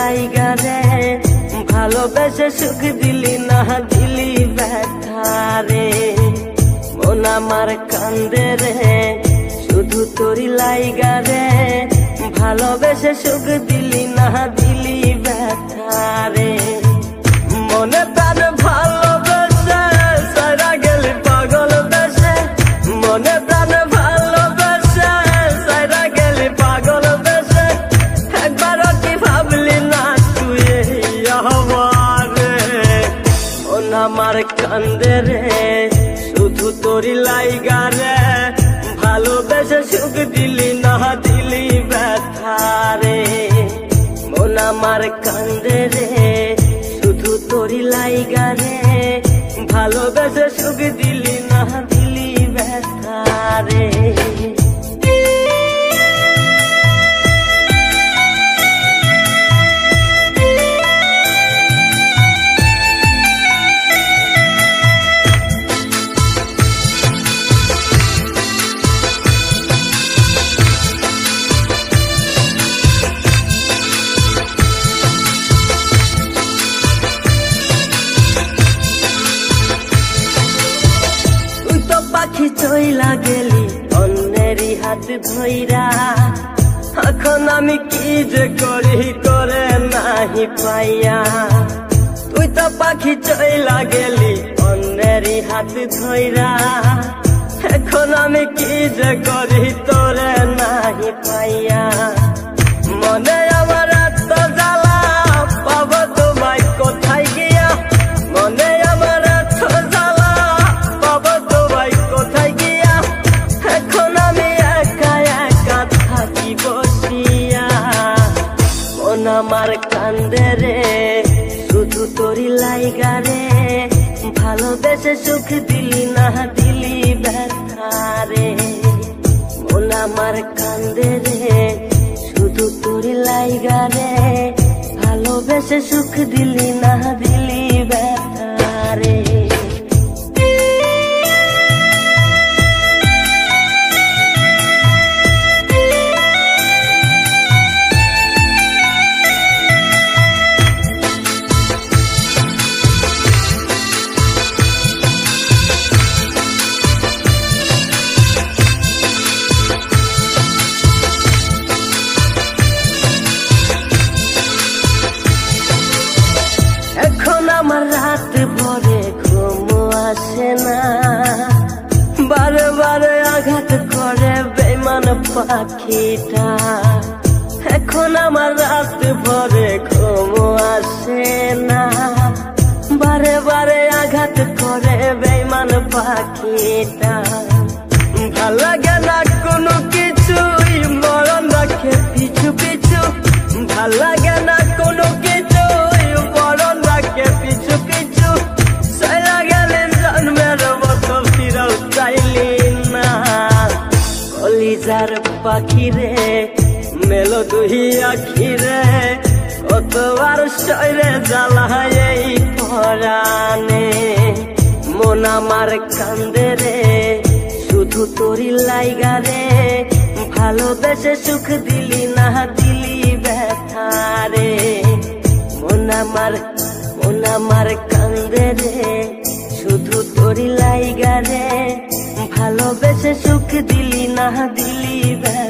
লাইগা রে ভালোবেসে সুখ দিলি না দিলি ব্যথা রে মন আমার কান্দে রে শুধু তোরি লাইগা রে ভালোবেসে সুখ দিলি না দিলি ব্যথা রে মনে প্রাণ ভালোবেসে সারা গেলি পাগল বেসে মনে প্রাণ ভালোবেসে সারা গেলি পাগল বেসে একবারও কি ভাবলি না তুই আমারে মন আমার কান্দে রে শুধু তোরি লাইগা রে ভালোবেসে সুখ দিলি না দিলি ব্যথা রে মন আমার কান্দে রে শুধু তোরি লাইগা রে ভালোবেসে সুখ দিলি না দিলি ব্যথা রে পাখি চইলা গেলি অন্যেরই হাত ধইরা এখন আমি কি যে করি করে নাহি পাইয়া তুই তো পাখি চইলা গেলি অন্যেরই হাত ধইরা এখন আমি কি যে করি তোরে নাহি পাইয়া মনে আমার এত জ্বালা পাবো তোমায় কোথায় গিয়া মনে আমার এত জ্বালা পাবো তোমায় কোথায় গিয়া এখন আমি একা একা থাকি বসিয়া মন আমার কান্দে রে শুধু তোরি লাইগা রে ভালোবেসে সুখ দিলি না দিলি ব্যথা রে মন আমার কান্দে রে শুধু তোরি লাইগা রে ভালোবেসে সুখ দিলি না দিলি ব্যথা রে এখন আমার রাত ভরে ঘুম আসে না বারে বারে আঘাত করে বেঈমান পাখিটা এখন আমার রাত ভরে ঘুম আসে না বারে বারে আঘাত করে বেঈমান পাখিটা ভাল লাগে না কোনো কিছুই মরণ রাখে পিছু পিছু ভাল লাগে না কোনো কিছু মরণ রাখে পিছু পিছু সারা গেলে জন্মের মতো ফিরাও চাইলি না কলিজার পাখি রে মেলো দুই আখি রে কতবার শরীরে জ্বালায় এই পরাণে মন আমার কান্দে রে শুধু তোরি লাইগা রে ভালোবেসে সুখ দিলি না দিলি ব্যথা রে মন আমার কান্দে রে শুধু তোরি লাইগা রে ভালোবেসে সুখ দিলি না দিলি ব্যথা